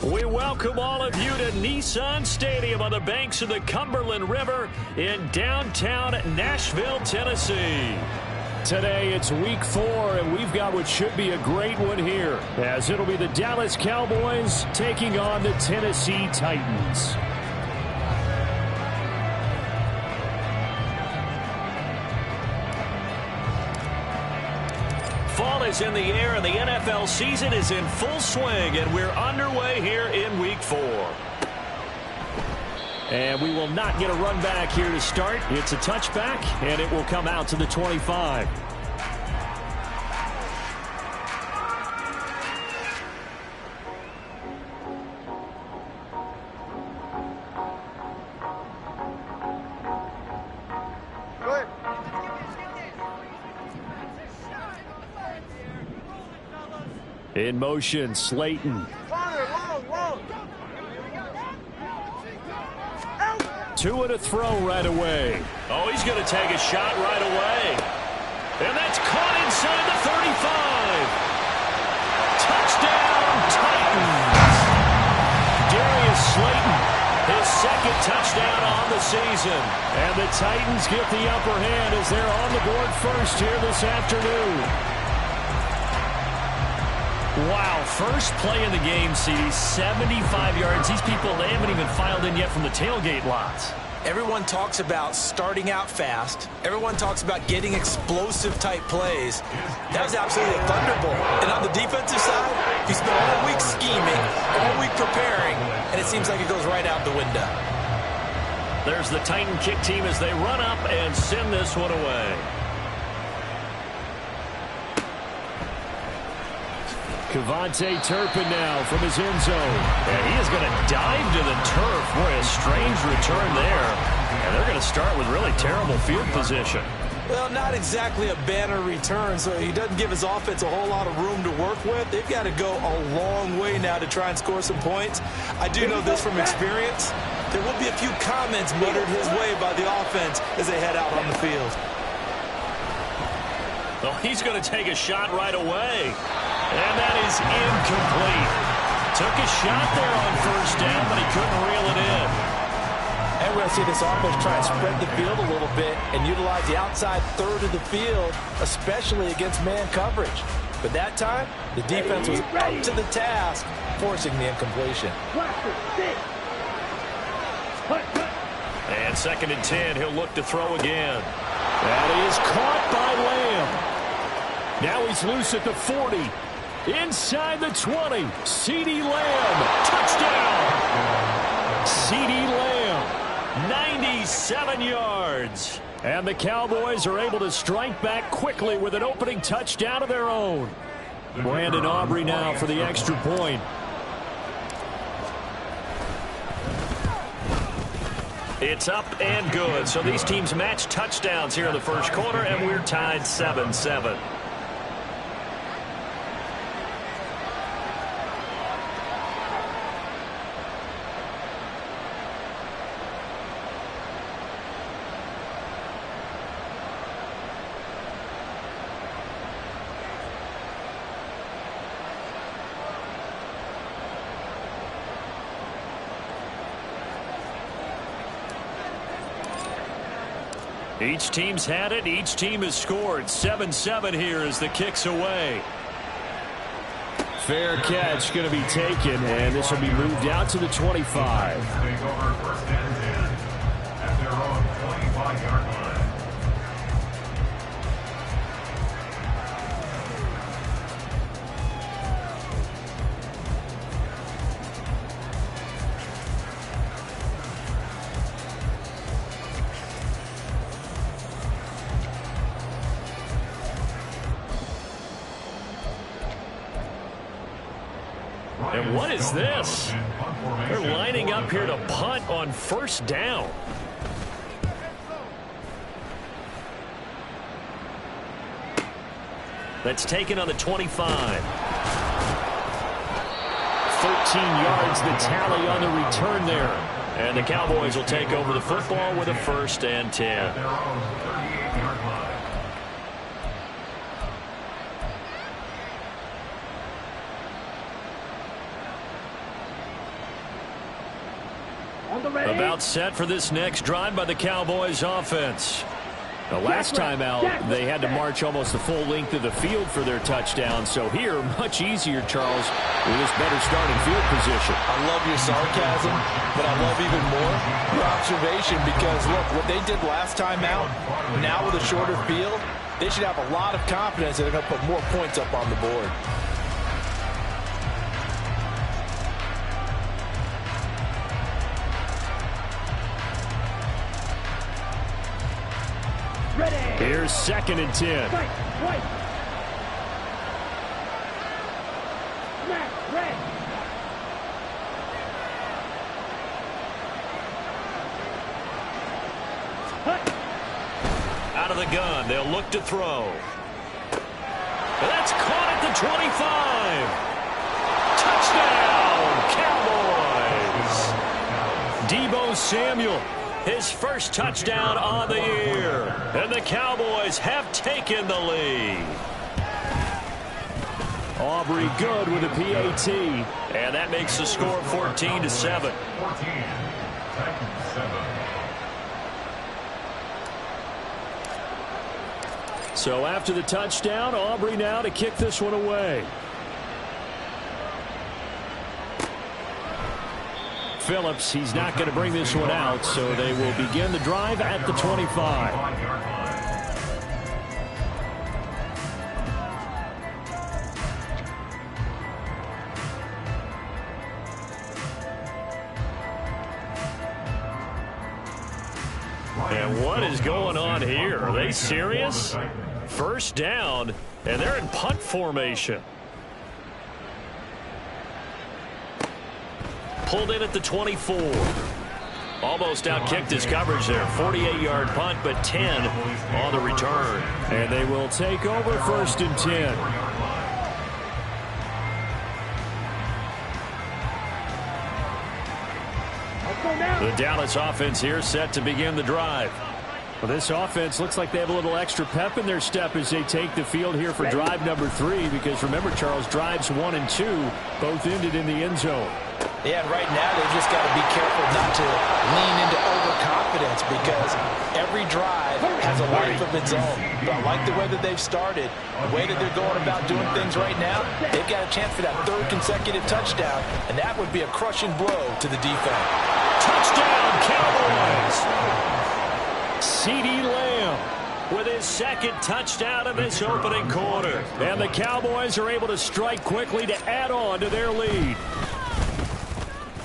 We welcome all of you to Nissan Stadium on the banks of the Cumberland River in downtown Nashville, Tennessee. Today it's week 4, and we've got what should be a great one here, as it'll be the Dallas Cowboys taking on the Tennessee Titans. Fall is in the air, and the NFL season is in full swing, and we're underway here in week 4. And we will not get a run back here to start. It's a touchback, and it will come out to the 25. In motion, Slayton. Two and a throw right away. Oh, he's going to take a shot right away. And that's caught inside the 35. Touchdown, Titans. Darius Slayton, his second touchdown on the season. And the Titans get the upper hand as they're on the board first here this afternoon. Wow, first play in the game, CD, 75 yards. These people, they haven't even filed in yet from the tailgate lots. Everyone talks about starting out fast. Everyone talks about getting explosive-type plays. That was absolutely a thunderbolt. And on the defensive side, you spent all week scheming, all week preparing, and it seems like it goes right out the window. There's the Titan kick team as they run up and send this one away. Kevontae Turpin now from his end zone. And he is going to dive to the turf. Boy, a strange return there. And they're going to start with really terrible field position. Well, not exactly a banner return, so he doesn't give his offense a whole lot of room to work with. They've got to go a long way now to try and score some points. I do know this from experience. There will be a few comments muttered his way by the offense as they head out on the field. Well, he's going to take a shot right away. And that is incomplete. Took a shot there on first down, but he couldn't reel it in. And we're going to see this offense try and spread the field a little bit and utilize the outside third of the field, especially against man coverage. But that time, the defense was up to the task, forcing the incompletion. And 2nd and 10, he'll look to throw again. That is caught by Lamb. Now he's loose at the 40. Inside the 20, CeeDee Lamb, touchdown! CeeDee Lamb, 97 yards. And the Cowboys are able to strike back quickly with an opening touchdown of their own. Brandon Aubrey now for the extra point. It's up and good. So these teams match touchdowns here in the first quarter, and we're tied 7-7. Each team's had it. Each team has scored. 7-7 here as the kick's away. Fair catch going to be taken, and this will be moved out to the 25. Take over 1st and 10 at their own 25-yard line. And what is this? They're lining up here to punt on first down. That's taken on the 25. 13 yards the tally on the return there. And the Cowboys will take over the football with a 1st and 10. About set for this next drive by the Cowboys offense. The last time out, they had to march almost the full length of the field for their touchdown. So here, much easier, Charles, with this better starting field position. I love your sarcasm, but I love even more your observation because, look, what they did last time out, now with a shorter field, they should have a lot of confidence that they're going to put more points up on the board. Here's 2nd and 10. Out of the gun, they'll look to throw. That's caught at the 25. Touchdown, Cowboys. Deebo Samuel, his first touchdown on the year. And the Cowboys have taken the lead. Aubrey good with a PAT. And that makes the score 14-7. So after the touchdown, Aubrey now to kick this one away. Phillips, he's not going to bring this one out, so they will begin the drive at the 25. And what is going on here? Are they serious? First down, and they're in punt formation. Pulled in at the 24. Almost outkicked his coverage there. 48-yard punt, but 10 on the return. And they will take over 1st and 10. The Dallas offense here set to begin the drive. Well, this offense looks like they have a little extra pep in their step as they take the field here for drive number 3. Because remember, Charles, drives 1 and 2 both ended in the end zone. Yeah, and right now they've just got to be careful not to lean into overconfidence because every drive has a life of its own. But I like the way that they've started, the way that they're going about doing things right now. They've got a chance for that 3rd consecutive touchdown, and that would be a crushing blow to the defense. Touchdown, Cowboys! CeeDee Lamb with his 2nd touchdown of this opening quarter. And the Cowboys are able to strike quickly to add on to their lead.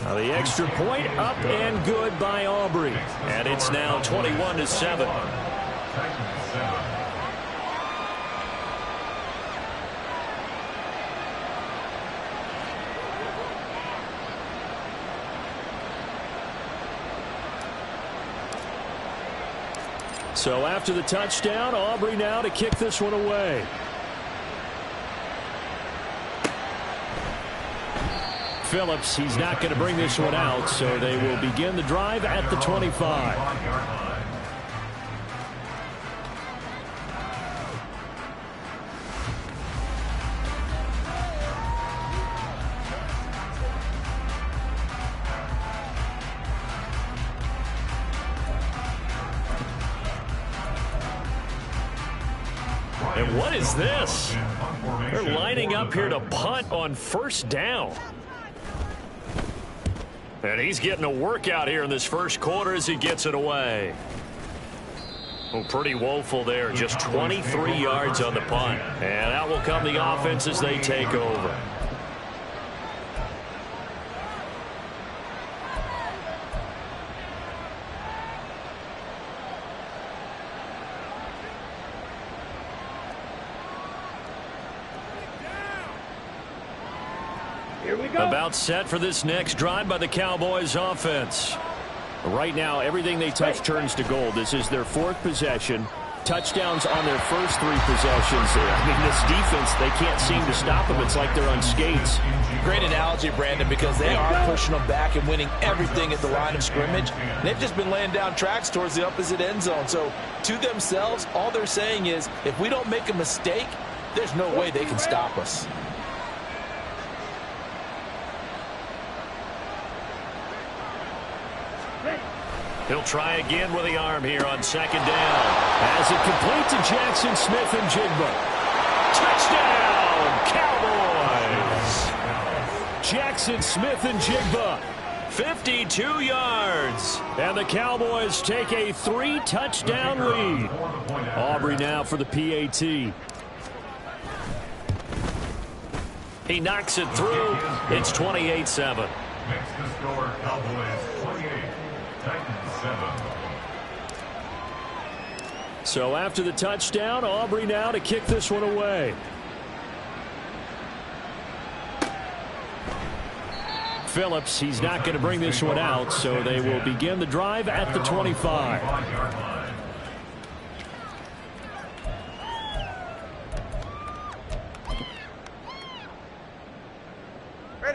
Now the extra point up and good by Aubrey. And it's now 21-7. So after the touchdown, Aubrey now to kick this one away. Phillips, he's not going to bring this one out, so they will begin the drive at the 25. And what is this? They're lining up here to punt on 1st down. And he's getting a workout here in this 1st quarter as he gets it away. Well, pretty woeful there. Just 23 yards on the punt. And out will come the offense as they take over. About set for this next drive by the Cowboys offense. Right now, everything they touch turns to gold. This is their 4th possession. Touchdowns on their first 3 possessions. I mean, this defense, they can't seem to stop them. It's like they're on skates. Great analogy, Brandon, because they are pushing them back and winning everything at the line of scrimmage. They've just been laying down tracks towards the opposite end zone. So to themselves, all they're saying is, if we don't make a mistake, there's no way they can stop us. He'll try again with the arm here on second down. As it complete to Jackson Smith and Jigba. Touchdown, Cowboys! Jackson Smith and Jigba, 52 yards. And the Cowboys take a 3-touchdown lead. Aubrey now for the PAT. He knocks it through. It's 28-7. Makes the score Cowboys 28, Titans 7. So after the touchdown, Aubrey now to kick this one away. Phillips, he's not going to bring this one out, so they will begin the drive at the 25.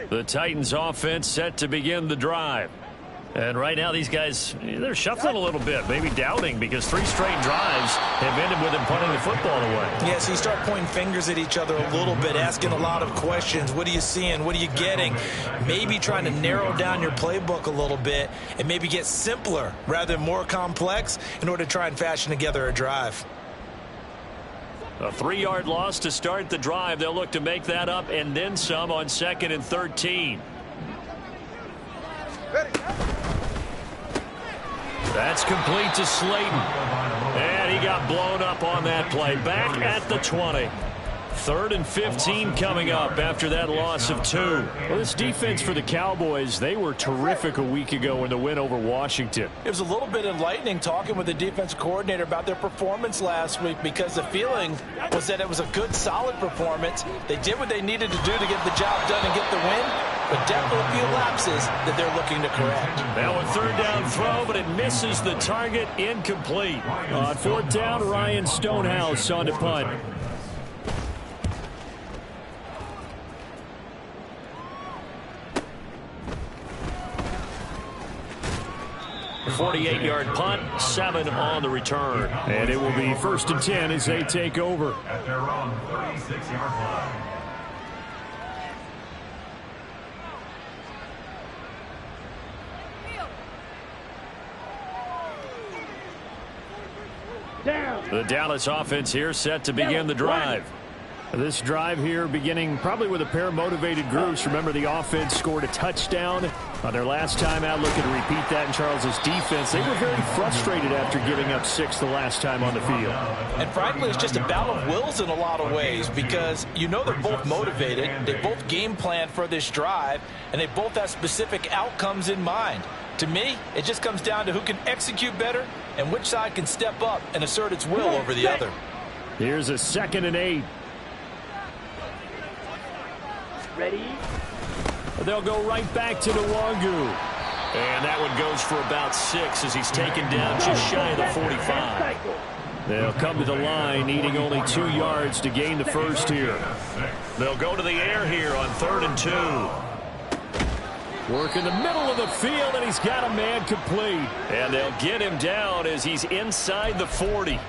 The Titans offense set to begin the drive. And right now these guys, they're shuffling a little bit, maybe doubting, because 3 straight drives have ended with them punting the football away. Yeah, so you start pointing fingers at each other a little bit, asking a lot of questions. What are you seeing? What are you getting? Maybe trying to narrow down your playbook a little bit and maybe get simpler rather than more complex in order to try and fashion together a drive. A 3-yard loss to start the drive. They'll look to make that up and then some on 2nd and 13. That's complete to Slayton. And he got blown up on that play. Back at the 20. 3rd and 15 coming up after that loss of 2. Well, this defense for the Cowboys, they were terrific a week ago in the win over Washington. It was a little bit enlightening talking with the defense coordinator about their performance last week, because the feeling was that it was a good, solid performance. They did what they needed to do to get the job done and get the win, but definitely a few lapses that they're looking to correct. Now a 3rd down throw, but it misses the target, incomplete. On 4th down, Ryan Stonehouse on to punt. 48-yard punt, 7 on the return. And it will be 1st and 10 as they take over. At their own 36-yard line. The Dallas offense here set to begin the drive. This drive here beginning probably with a pair of motivated groups. Remember, the offense scored a touchdown on their last time out. Looking to repeat that in Charles's defense. They were very frustrated after giving up 6 the last time on the field. And frankly, it's just a battle of wills in a lot of ways, because you know they're both motivated. They both game planned for this drive, and they both have specific outcomes in mind. To me, it just comes down to who can execute better and which side can step up and assert its will over the other. Here's a 2nd and 8. Ready? They'll go right back to Nwangu. And that one goes for about 6 as he's taken down just shy of the 45. They'll come to the line, needing only 2 yards to gain the first here. They'll go to the air here on 3rd and 2. Work in the middle of the field, and he's got a man complete. And they'll get him down as he's inside the 40.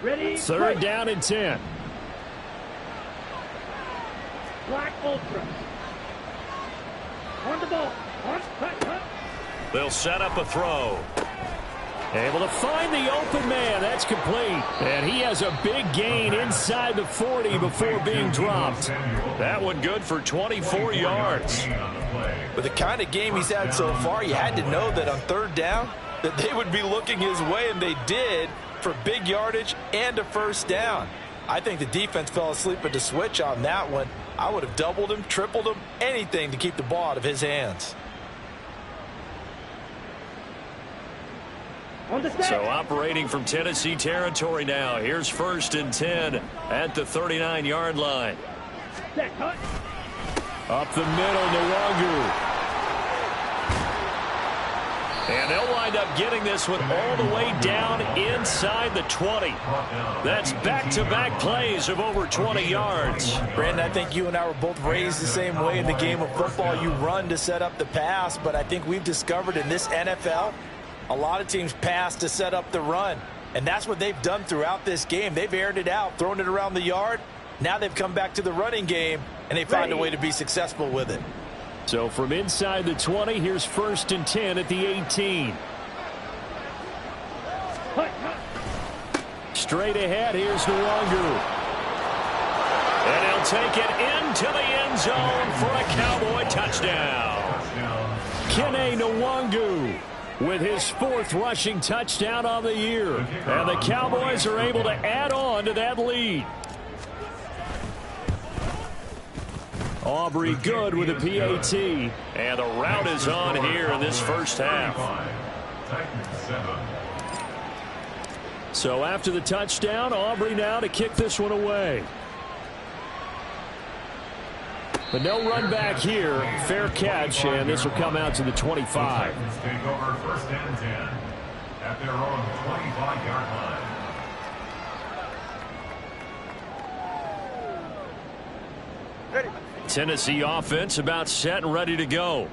Ready? 3rd down and 10. Black Ultra. On the ball. On. They'll set up a throw. Able to find the open man. That's complete. And he has a big gain inside the 40 before being dropped. That one good for 24 yards. With the kind of game he's had so far, you had to know that on 3rd down that they would be looking his way, and they did, for big yardage and a 1st down. I think the defense fell asleep at the switch on that one. I would have doubled him, tripled him, anything to keep the ball out of his hands. So operating from Tennessee territory now. Here's 1st and 10 at the 39-yard line. Up the middle, Nwangu. And they'll wind up getting this one all the way down inside the 20. That's back-to-back plays of over 20 yards. Brandon, I think you and I were both raised the same way in the game of football. You run to set up the pass, but I think we've discovered in this NFL, a lot of teams pass to set up the run. And that's what they've done throughout this game. They've aired it out, thrown it around the yard. Now they've come back to the running game, and they find a way to be successful with it. So from inside the 20, here's 1st and 10 at the 18. Straight ahead, here's Nwangu. And he'll take it into the end zone for a Cowboy touchdown. Kene Nwangu with his 4th rushing touchdown on the year. And the Cowboys are able to add on to that lead. Aubrey good with a PAT. And the route is on here in this first half. So after the touchdown, Aubrey now to kick this one away. But no run back here. Fair catch, and this will come out to the 25. Take over 1st and 10 at their own 25-yard line. Tennessee offense about set and ready to go.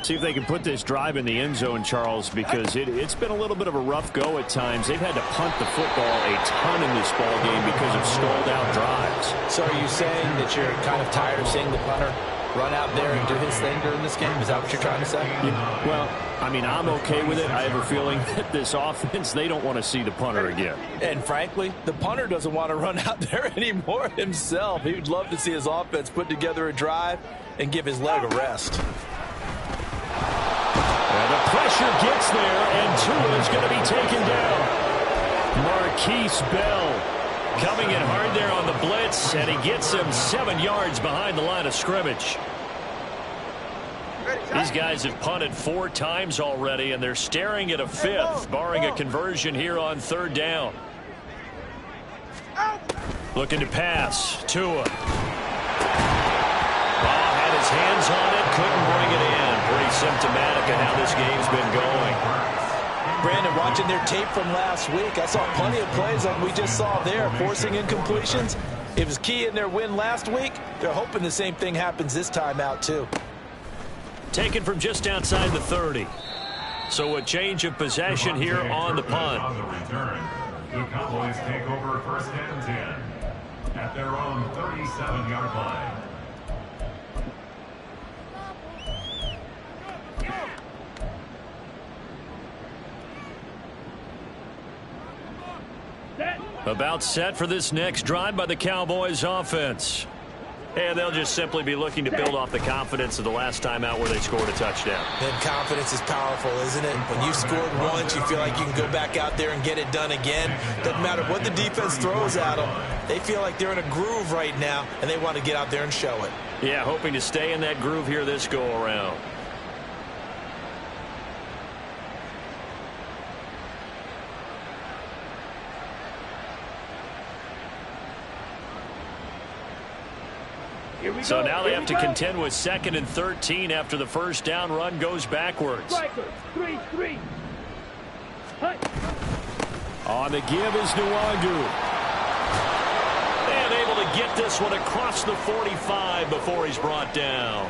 See if they can put this drive in the end zone, Charles, because it's been a little bit of a rough go at times. They've had to punt the football a ton in this ball game because of stalled out drives. So are you saying that you're kind of tired of seeing the punter run out there and do his thing during this game? Is that what you're trying to say? Yeah, well, I mean, I'm okay with it. I have a feeling that this offense, they don't want to see the punter again. And frankly, the punter doesn't want to run out there anymore himself. He would love to see his offense put together a drive and give his leg a rest. And the pressure gets there, and Tua is going to be taken down. Marquise Bell coming in hard there on the blitz, and he gets him 7 yards behind the line of scrimmage. These guys have punted 4 times already, and they're staring at a 5th, barring a conversion here on 3rd down. Looking to pass. Tua. Had his hands on it, couldn't bring it in. Pretty symptomatic of how this game's been going. Brandon, watching their tape from last week, I saw plenty of plays like we just saw there, forcing incompletions. It was key in their win last week. They're hoping the same thing happens this time out, too. Taken from just outside the 30. So a change of possession here on the punt. On the return, the Cowboys take over 1st and 10 at their own 37-yard line. About set for this next drive by the Cowboys offense. And they'll just simply be looking to build off the confidence of the last time out where they scored a touchdown. And confidence is powerful, isn't it? When you've scored once, you feel like you can go back out there and get it done again. Doesn't matter what the defense throws at them. They feel like they're in a groove right now, and they want to get out there and show it. Yeah, hoping to stay in that groove here this go-around. So now they have to contend with 2nd and 13 after the first down run goes backwards. On the give is Nwangu. And able to get this one across the 45 before he's brought down.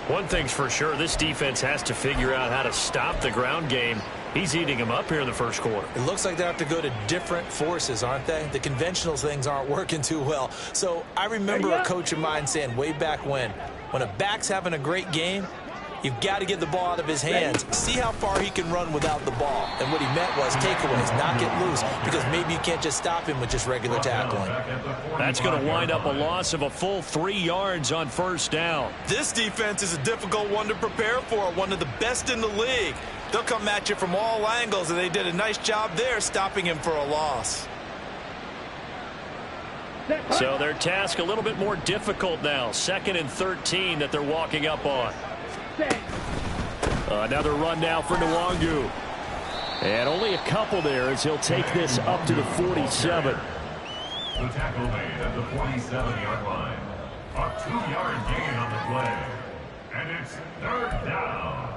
One thing's for sure, this defense has to figure out how to stop the ground game. He's eating them up here in the first quarter. It looks like they have to go to different forces, aren't they? The conventional things aren't working too well. So I remember a coach of mine saying way back when a back's having a great game, you've got to get the ball out of his hands. See how far he can run without the ball. And what he meant was takeaways, knock it loose, because maybe you can't just stop him with just regular tackling. That's going to wind up a loss of a full 3 yards on first down. This defense is a difficult one to prepare for, one of the best in the league. They'll come at you from all angles, and they did a nice job there stopping him for a loss. So their task a little bit more difficult now. 2nd and 13 that they're walking up on. Another run now for Nwangu. And only a couple there as he'll take this up to the 47. The tackle made at the 47-yard line. A 2-yard gain on the play. And it's 3rd down.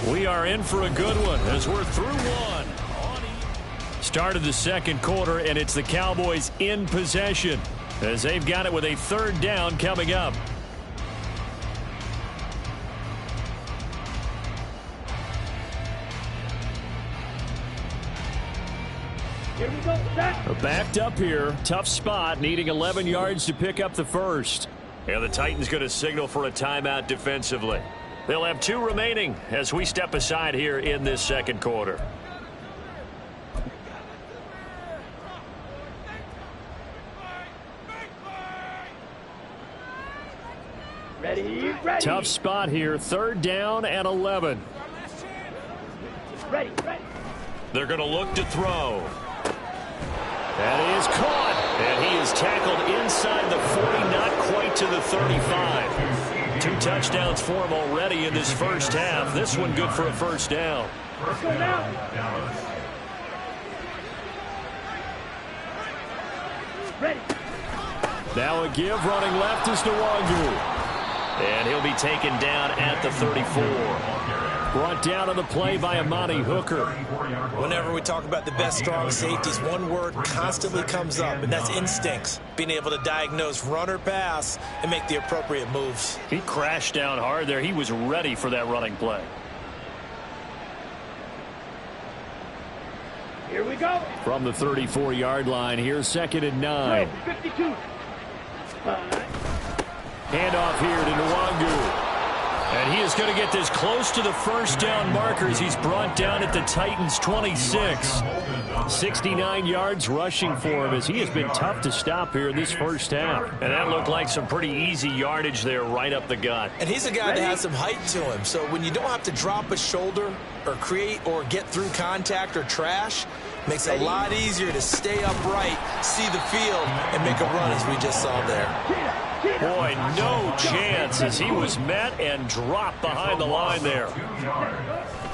We are in for a good one as we're through one. Started the second quarter, and it's the Cowboys in possession as they've got it with a third down coming up. Here we go, set. Backed up here. Tough spot, needing 11 yards to pick up the first. And the Titans going to signal for a timeout defensively. They'll have 2 remaining as we step aside here in this second quarter. Ready, ready. Tough spot here. Third down and 11. Ready, ready. They're going to look to throw. That is caught. And he is tackled inside the 40, not quite to the 35. 2 touchdowns for him already in this first half. This one good for a first down. Let's go now. Ready. Now a give running left is Nwangu. And he'll be taken down at the 34. Brought down on the play by Amani Hooker. Whenever we talk about the best strong safeties, one word constantly comes up, and that's instincts. Being able to diagnose run or pass and make the appropriate moves. He crashed down hard there. He was ready for that running play. Here we go. From the 34-yard line, here's 2nd and 9. 52. 5. Handoff here to Nwangu. And he is going to get this close to the first down markers. He's brought down at the Titans' 26. 69 yards rushing for him as he has been tough to stop here in this first half. And that looked like some pretty easy yardage there right up the gut. And he's a guy that has some height to him. So when you don't have to drop a shoulder or create or get through contact or trash, makes it a lot easier to stay upright, see the field, and make a run as we just saw there. Boy, no chance as he was met and dropped behind the line there.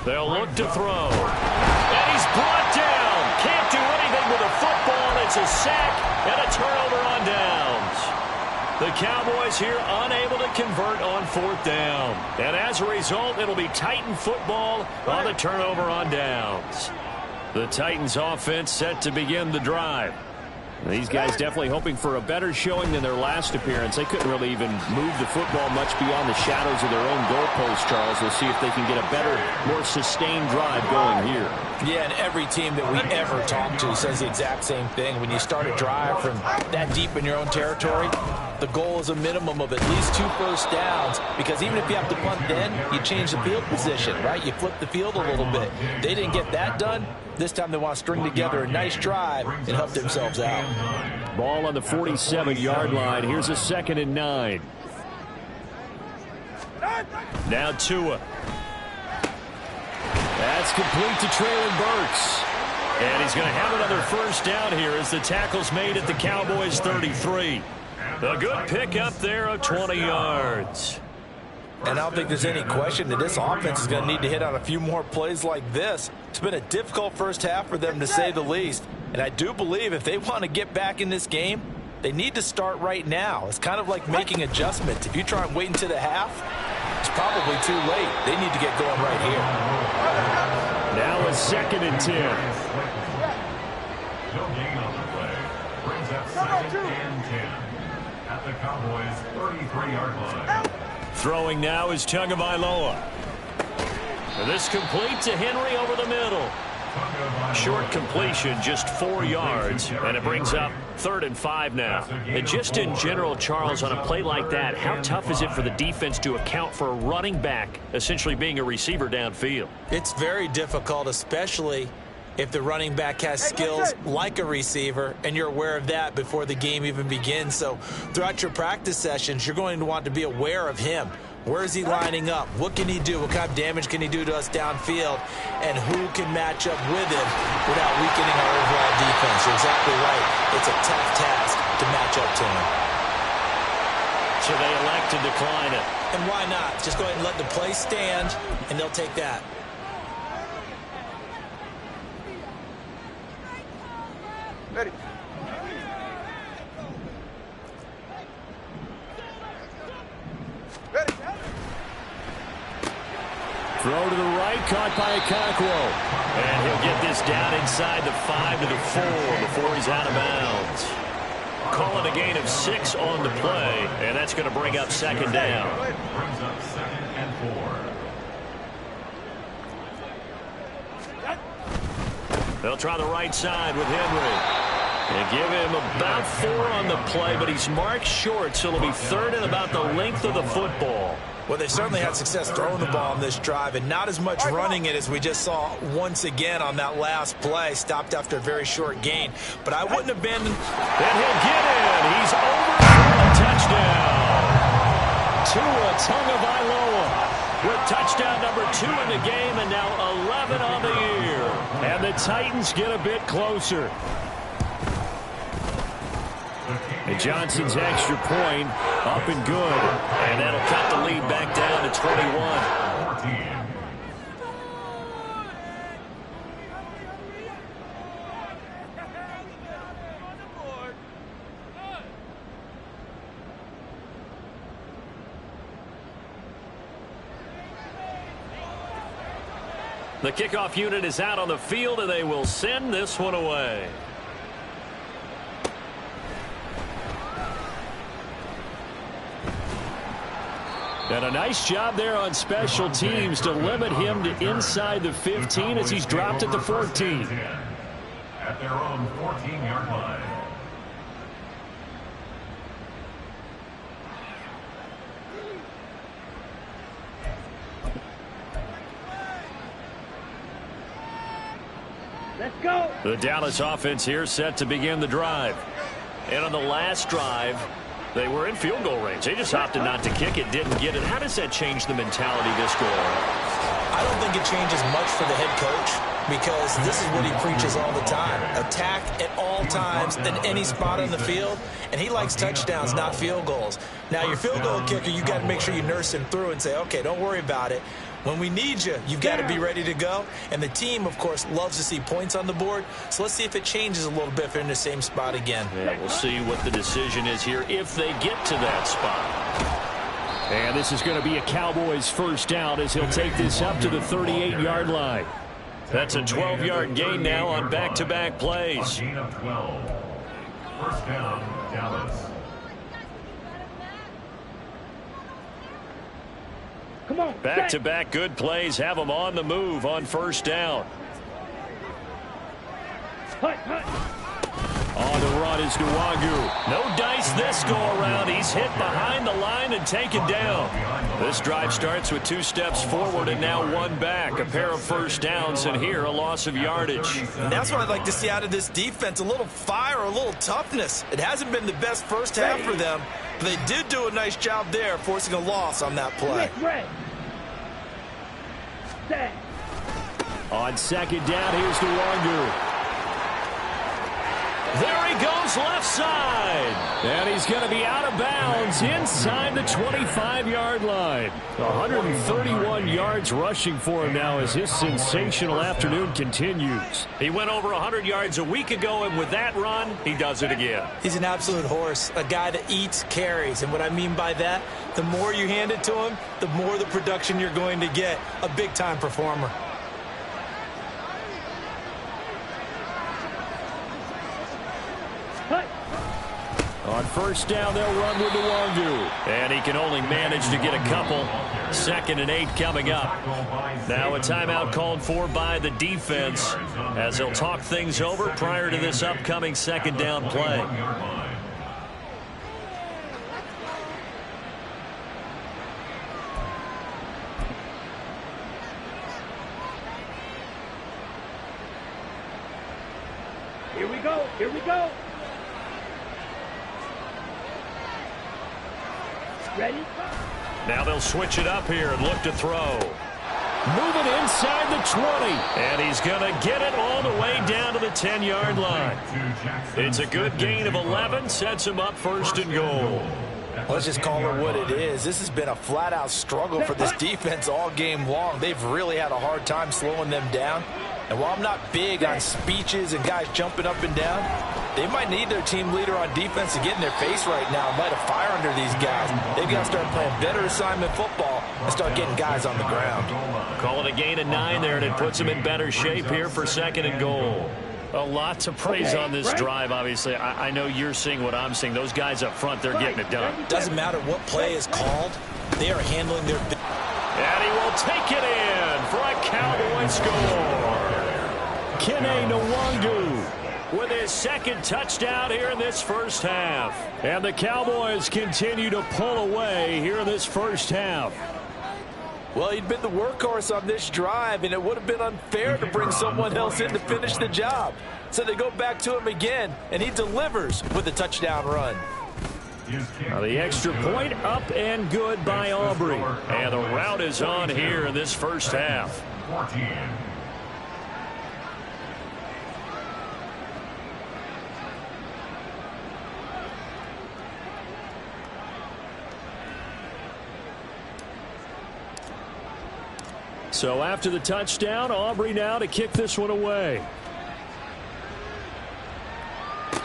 They'll look to throw. And he's brought down. Can't do anything with a football. It's a sack and a turnover on downs. The Cowboys here unable to convert on 4th down. And as a result, it'll be Titan football on the turnover on downs. The Titans offense set to begin the drive. These guys definitely hoping for a better showing than their last appearance. They couldn't really even move the football much beyond the shadows of their own goalpost, Charles. We'll see if they can get a better, more sustained drive going here. Yeah, and every team that we ever talk to says the exact same thing. When you start a drive from that deep in your own territory, the goal is a minimum of at least 2 first downs, because even if you have to punt then, you change the field position, right? You flip the field a little bit. They didn't get that done. This time they want to string together a nice drive and help themselves out. Ball on the 47-yard line. Here's a 2nd and 9. Now Tua. That's complete to Traylon Burks. And he's going to have another first down here as the tackle's made at the Cowboys' 33. A good pickup there of 20 yards. And I don't think there's any question that this offense is going to need to hit on a few more plays like this. It's been a difficult first half for them, to say the least. And I do believe if they want to get back in this game, they need to start right now. It's kind of like making adjustments. If you try and wait until the half, it's probably too late. They need to get going right here. Now a 2nd and 10. No gain on the play. Brings up 2nd and 10 at the Cowboys' 33-yard line. Throwing now is Tagovailoa. And this complete to Henry over the middle. Short completion, just 4 yards, and it brings up 3rd and 5 now. And just in general, Charles, on a play like that, how tough is it for the defense to account for a running back essentially being a receiver downfield? It's very difficult, especially if the running back has skills like a receiver, and you're aware of that before the game even begins. So throughout your practice sessions, you're going to want to be aware of him. Where is he lining up? What can he do? What kind of damage can he do to us downfield? And who can match up with him without weakening our overall defense? You're exactly right. It's a tough task to match up to him. So they elect to decline it. And why not? Just go ahead and let the play stand, and they'll take that. Ready. Throw to the right, caught by Okonkwo. And he'll get this down inside the 5 to the 4 before he's out of bounds. Calling a gain of 6 on the play, and that's going to bring up second down. Brings up 2nd and 4. They'll try the right side with Henry. And give him about 4 on the play, but he's marked short, so it'll be 3rd and about the length of the football. Well, they certainly had success throwing the ball on this drive and not as much running it as we just saw once again on that last play. Stopped after a very short gain. But I wouldn't abandon. And he'll get in. He's over for a touchdown. Tua Tagovailoa with touchdown number 2 in the game and now 11 on the year. And the Titans get a bit closer. And Johnson's extra point up and good. And that'll cut the lead back down to 21. 14. The kickoff unit is out on the field, and they will send this one away. And a nice job there on special teams to limit him to inside the 15 as he's dropped at the 14. At their own 14-yard line. Let's go. The Dallas offense here set to begin the drive. And on the last drive, they were in field goal range. They just opted not to kick it, didn't get it. How does that change the mentality this go around? I don't think it changes much for the head coach because this is what he preaches all the time. Attack at all times in any spot on the field, and he likes touchdowns, not field goals. Now, your field goal kicker, you got to make sure you nurse him through and say, okay, don't worry about it. When we need you, you've got to be ready to go. And the team, of course, loves to see points on the board. So let's see if it changes a little bit if they're in the same spot again. Yeah, we'll see what the decision is here if they get to that spot. And this is going to be a Cowboys first down as he'll take this up to the 38-yard line. That's a 12-yard gain now on back-to-back plays. A gain of 12. First down, Dallas. Come on. Back-to-back good plays have them on the move on first down. Hut, hut. On the run is Nwangu. No dice this go-around. He's hit behind the line and taken down. This drive starts with 2 steps forward and now 1 back. A pair of first downs, and here a loss of yardage. And that's what I'd like to see out of this defense, a little fire, a little toughness. It hasn't been the best first half for them, but they did do a nice job there, forcing a loss on that play. Red. Set. On second down, here's Nwangu. There he goes left side. And he's going to be out of bounds inside the 25-yard line. 131 yards rushing for him now as his sensational afternoon continues. He went over 100 yards a week ago, and with that run, he does it again. He's an absolute horse, a guy that eats carries. And what I mean by that, the more you hand it to him, the more the production you're going to get. A big-time performer. On first down, they'll run with Nwangu. And he can only manage to get a couple. 2nd and 8 coming up. Now a timeout called for by the defense as they'll talk things over prior to this upcoming second down play. Here we go. Here we go. Ready? Now they'll switch it up here and look to throw. Moving inside the 20. And he's going to get it all the way down to the 10-yard line. It's a good gain of 11. Sets him up first and goal. Let's just call it what it is. This has been a flat-out struggle for this defense all game long. They've really had a hard time slowing them down. And while I'm not big on speeches and guys jumping up and down, They might need their team leader on defense to get in their face right now and light a fire under these guys. They've got to start playing better assignment football and start getting guys on the ground. Call it a gain of 9 there, and it puts them in better shape here for 2nd and goal. A lot to praise on this drive, obviously. I know you're seeing what I'm seeing. Those guys up front, they're getting it done. Doesn't matter what play is called. They are handling their business. And he will take it in for a Cowboy score. Kene Nwangu with his 2nd touchdown here in this first half. And the Cowboys continue to pull away here in this first half. Well, he'd been the workhorse on this drive, and it would have been unfair to bring someone else in to finish the job. So they go back to him again, and he delivers with a touchdown run. Now the extra point up and good by Aubrey. And the route is on here in this first half. 14. So after the touchdown, Aubrey now to kick this one away.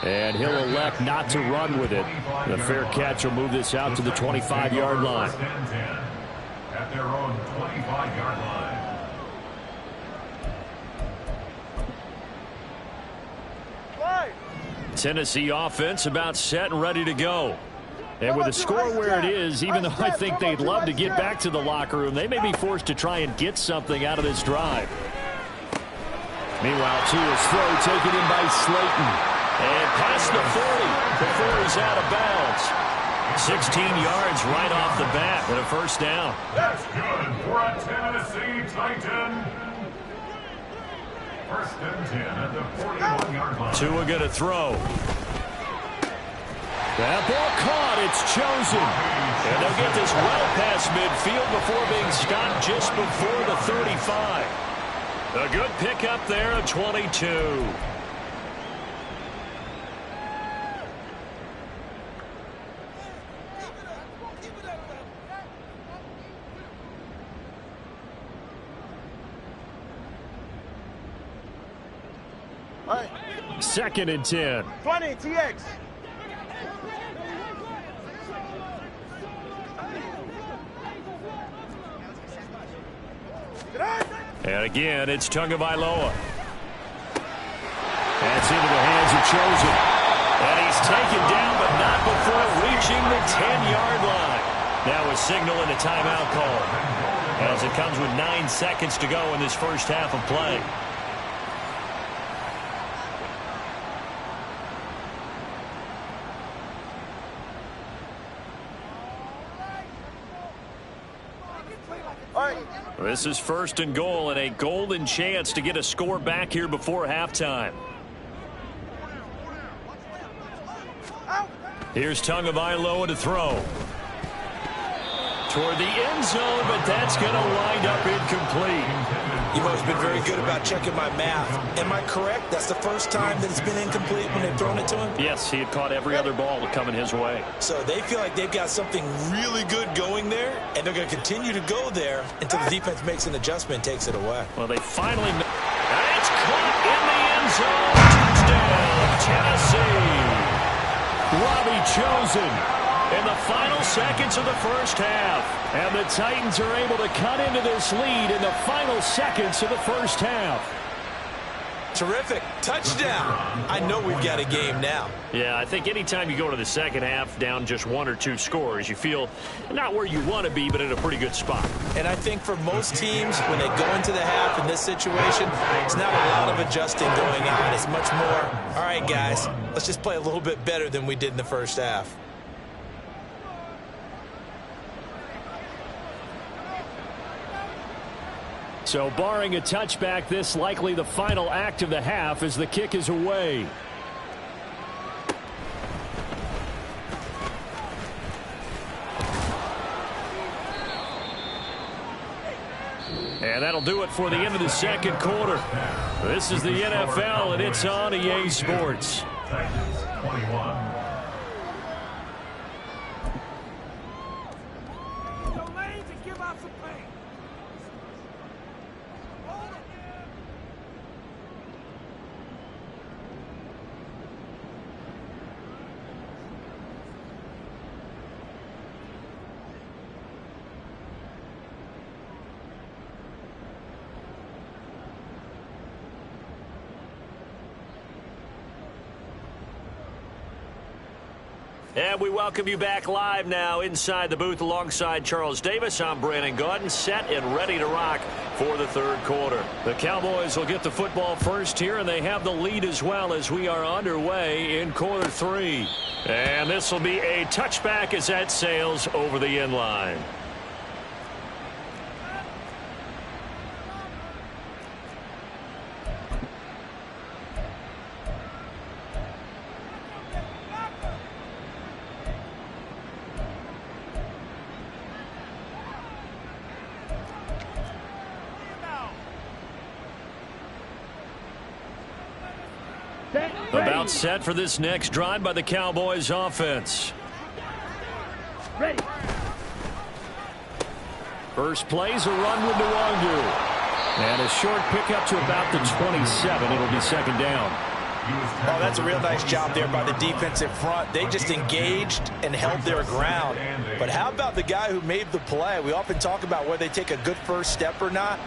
And he'll elect not to run with it. The fair catch will move this out to the 25-yard line. At their own 25-yard line. Tennessee offense about set and ready to go. And with the score where it is, even though I think they'd love to get back to the locker room, they may be forced to try and get something out of this drive. Meanwhile, Tua's throw taken in by Slayton. And past the 40 before he's out of bounds. 16 yards right off the bat and a first down. That's good for a Tennessee Titan. 1st and 10 at the 41-yard line. Tua going to throw. That ball caught. It's chosen. And they'll get this well past midfield before being stopped just before the 35. A good pickup there of 22. Right. 2nd and 10. 20, TX. And again, it's Tagovailoa. That's into the hands of Chosen. And he's taken down, but not before reaching the 10-yard line. That was signaling a timeout call, as it comes with 9 seconds to go in this first half of play. This is 1st and goal and a golden chance to get a score back here before halftime. Here's Tagovailoa to throw. Toward the end zone, but that's going to wind up incomplete. You've always been very good about checking my math. Am I correct? That's the first time that it's been incomplete when they've thrown it to him? Yes, he had caught every other ball coming his way. So they feel like they've got something really good going there, and they're going to continue to go there until the defense makes an adjustment and takes it away. Well, they finally... It's caught in the end zone. Touchdown, Tennessee. Robbie Chosen in the final seconds of the first half. And the Titans are able to cut into this lead in the final seconds of the first half. Terrific. Touchdown. I know we've got a game now. Yeah, I think anytime you go to the second half down just 1 or 2 scores, you feel not where you want to be, but in a pretty good spot. And I think for most teams, when they go into the half in this situation, it's not a lot of adjusting going on. It's much more, all right, guys, let's just play a little bit better than we did in the first half. So barring a touchback, this likely the final act of the half as the kick is away. And that'll do it for the end of the second quarter. This is the NFL, and it's on EA Sports. Titans 21. And we welcome you back live now inside the booth alongside Charles Davis. I'm Brandon Gaudin, set and ready to rock for the third quarter. The Cowboys will get the football first here, and they have the lead as well as we are underway in quarter three. And this will be a touchback as that sails over the end line. About set for this next drive by the Cowboys offense. Ready. First play's a run with Nwangu. And a short pickup to about the 27. It'll be second down. Oh, that's a real nice job there by the defensive front. They just engaged and held their ground. But how about the guy who made the play? We often talk about whether they take a good first step or not.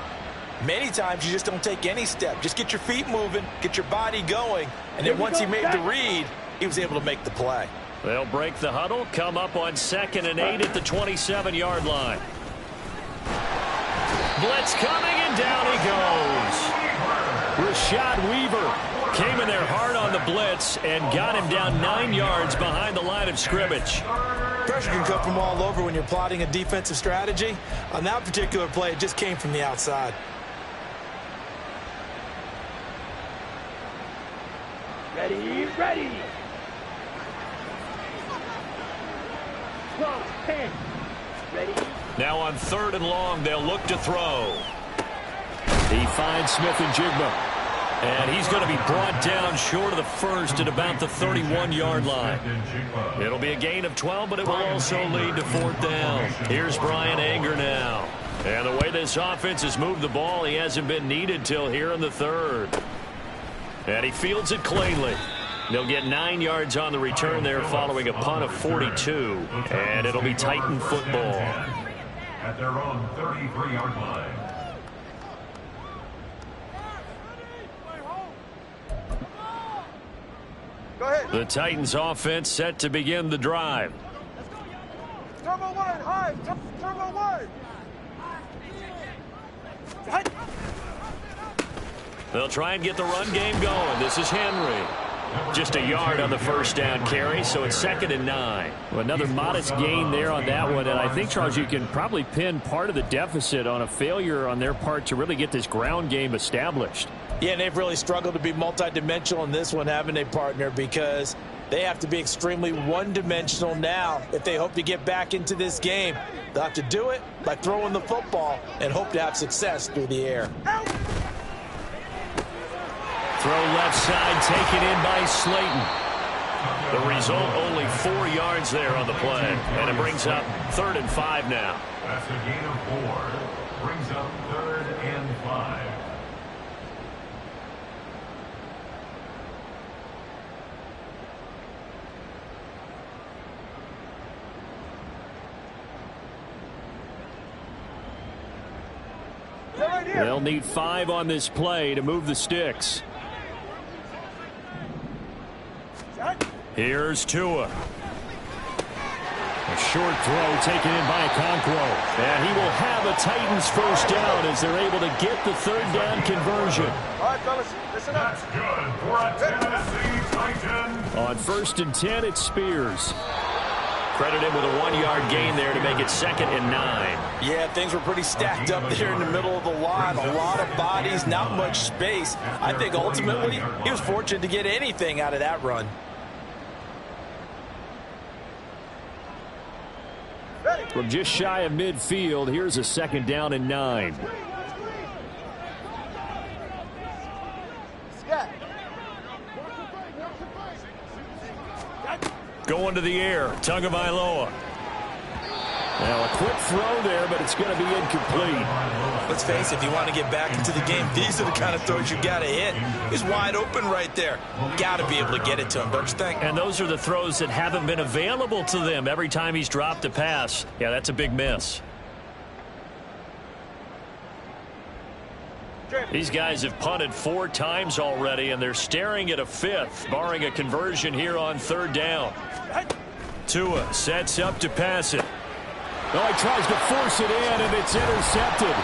Many times you just don't take any step. Just get your feet moving, get your body going, and then once he made the read, he was able to make the play. They'll break the huddle, come up on 2nd and 8 at the 27-yard line. Blitz coming, and down he goes. Rashad Weaver came in there hard on the blitz and got him down 9 yards behind the line of scrimmage. Pressure can come from all over when you're plotting a defensive strategy. On that particular play, it just came from the outside. Ready, ready. 12, 10. Ready. Now on 3rd and long, they'll look to throw. He finds Smith and Jigba. And he's going to be brought down short of the first at about the 31-yard line. It'll be a gain of 12, but it will also lead to 4th down. Here's Brian Anger now. And the way this offense has moved the ball, he hasn't been needed till here in the 3rd. And he fields it cleanly. They'll get 9 yards on the return there following a punt of 42. And it'll be Titan football. At their own 33-yard line. Go ahead. The Titans offense set to begin the drive. Turbo 1, high. Turbo 1. They'll try and get the run game going. This is Henry. Just a yard on the first down carry, so it's 2nd and 9. Well, another modest gain there on that one, and I think, Charles, you can probably pin part of the deficit on a failure on their part to really get this ground game established. Yeah, and they've really struggled to be multidimensional in this one, haven't they, partner? Because they have to be extremely one-dimensional now if they hope to get back into this game. They'll have to do it by throwing the football and hope to have success through the air. Throw left side, taken in by Slayton. The result, only 4 yards there on the play. And it brings up 3rd and 5 now. That's a gain of 4. Brings up 3rd and 5. They'll need 5 on this play to move the sticks. Here's Tua. A short throw taken in by Okonkwo. And he will have a Titans first down as they're able to get the 3rd down conversion. All right, fellas, listen up. That's good for a Tennessee Titan. On 1st and 10, it's Spears. Credit him with a 1-yard gain there to make it 2nd and 9. Yeah, things were pretty stacked up there in the middle of the line. A lot of bodies, not much space. I think ultimately he was fortunate to get anything out of that run. From just shy of midfield, here's a 2nd down and 9. Going to the air, Tagovailoa. Now a quick throw there, but it's going to be incomplete. Let's face it, if you want to get back into the game, these are the kind of throws you got to hit. He's wide open right there. Got to be able to get it to him, don't you think? And those are the throws that haven't been available to them every time he's dropped a pass. Yeah, that's a big miss. These guys have punted 4 times already, and they're staring at a 5th, barring a conversion here on 3rd down. Tua sets up to pass it. Oh, he tries to force it in, and it's intercepted.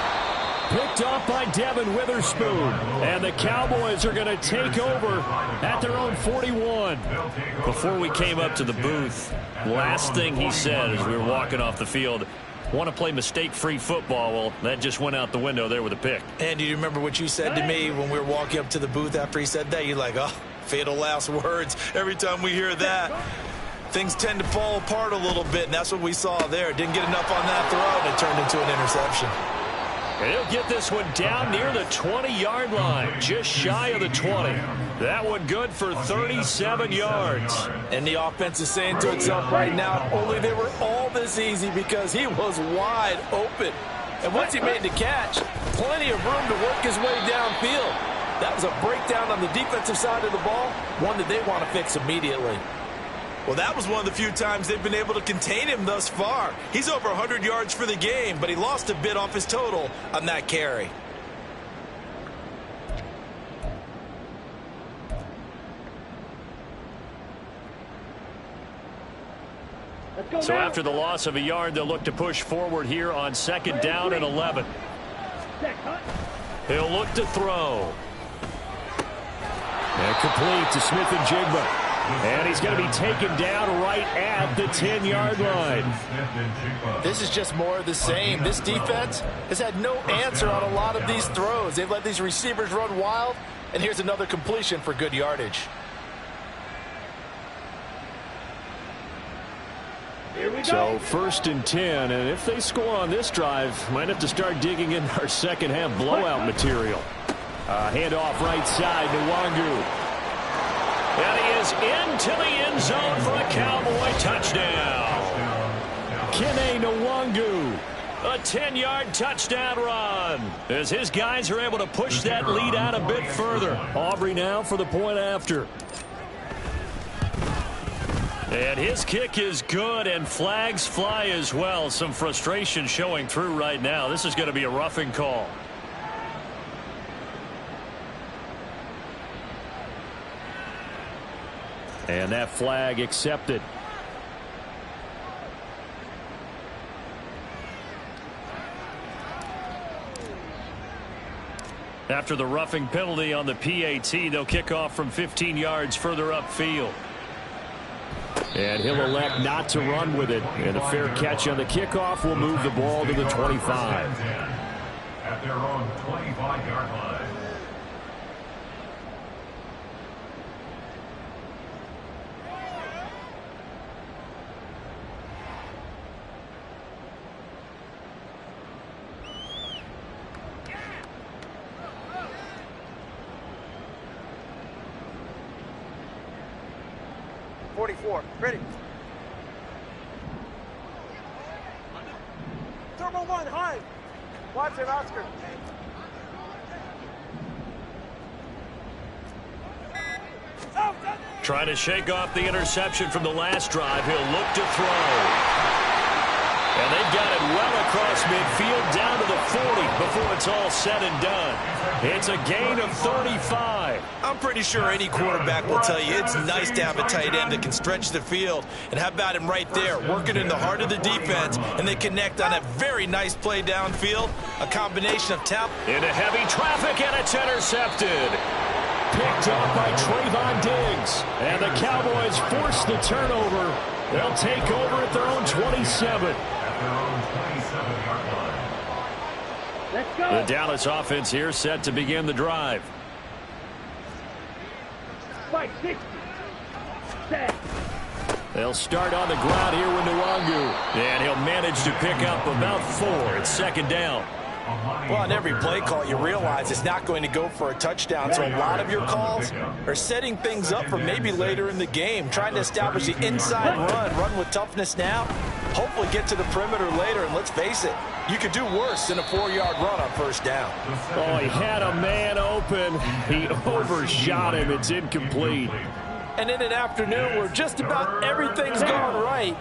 Picked off by Devin Witherspoon. And the Cowboys are going to take over at their own 41. Before we came up to the booth, last thing he said as we were walking off the field, want to play mistake-free football. Well, that just went out the window there with a pick. And do you remember what you said to me when we were walking up to the booth after he said that? You're like, oh, fatal last words. Every time we hear that, things tend to fall apart a little bit, and that's what we saw there. Didn't get enough on that throw, and it turned into an interception. And he'll get this one down near the 20-yard line, just shy of the 20. That one good for 37 yards. And the offense is saying to itself right now, only they were all this easy because he was wide open. And once he made the catch, plenty of room to work his way downfield. That was a breakdown on the defensive side of the ball, one that they want to fix immediately. Well, that was one of the few times they've been able to contain him thus far. He's over 100 yards for the game, but he lost a bit off his total on that carry. So after the loss of a yard, they'll look to push forward here on 2nd down and 11. He'll look to throw. And complete to Smith and Jigba. And he's going to be taken down right at the 10-yard line. This is just more of the same. This defense has had no answer on a lot of these throws. They've let these receivers run wild, and here's another completion for good yardage. So 1st and 10, and if they score on this drive, might have to start digging in our second-half blowout material. Handoff right side to Nwangu. And he is into the end zone for a Cowboy touchdown. Kene Nwangu. A 10-yard touchdown run as his guys are able to push that lead out a bit further. Aubrey now for the point after. And his kick is good, and flags fly as well. Some frustration showing through right now. This is going to be a roughing call. And that flag accepted. After the roughing penalty on the PAT, they'll kick off from 15 yards further upfield. And he'll elect not to run with it. And a fair catch on the kickoff will move the ball to the 25. At their own 25-yard line. Ready. Turbo 1, high. Watch it, Oscar. Trying to shake off the interception from the last drive. He'll look to throw. And they've got it well across midfield down to the 40 before it's all said and done. It's a gain of 35. I'm pretty sure any quarterback will tell you it's nice to have a tight end that can stretch the field. And how about him right there, working in the heart of the defense, and they connect on a very nice play downfield. A combination of talent. Into heavy traffic, and it's intercepted. Picked up by Trayvon Diggs. And the Cowboys force the turnover. They'll take over at their own 27. The Dallas offense here set to begin the drive. 560. Set. They'll start on the ground here with Nwangu. And he'll manage to pick up about 4. It's 2nd down. Well, on every play call, you realize it's not going to go for a touchdown. So a lot of your calls are setting things up for maybe later in the game, trying to establish the inside run with toughness now, hopefully get to the perimeter later. And let's face it, you could do worse than a 4-yard run on 1st down. Oh, he had a man open. He overshot him. It's incomplete. And in an afternoon where just about everything's gone right,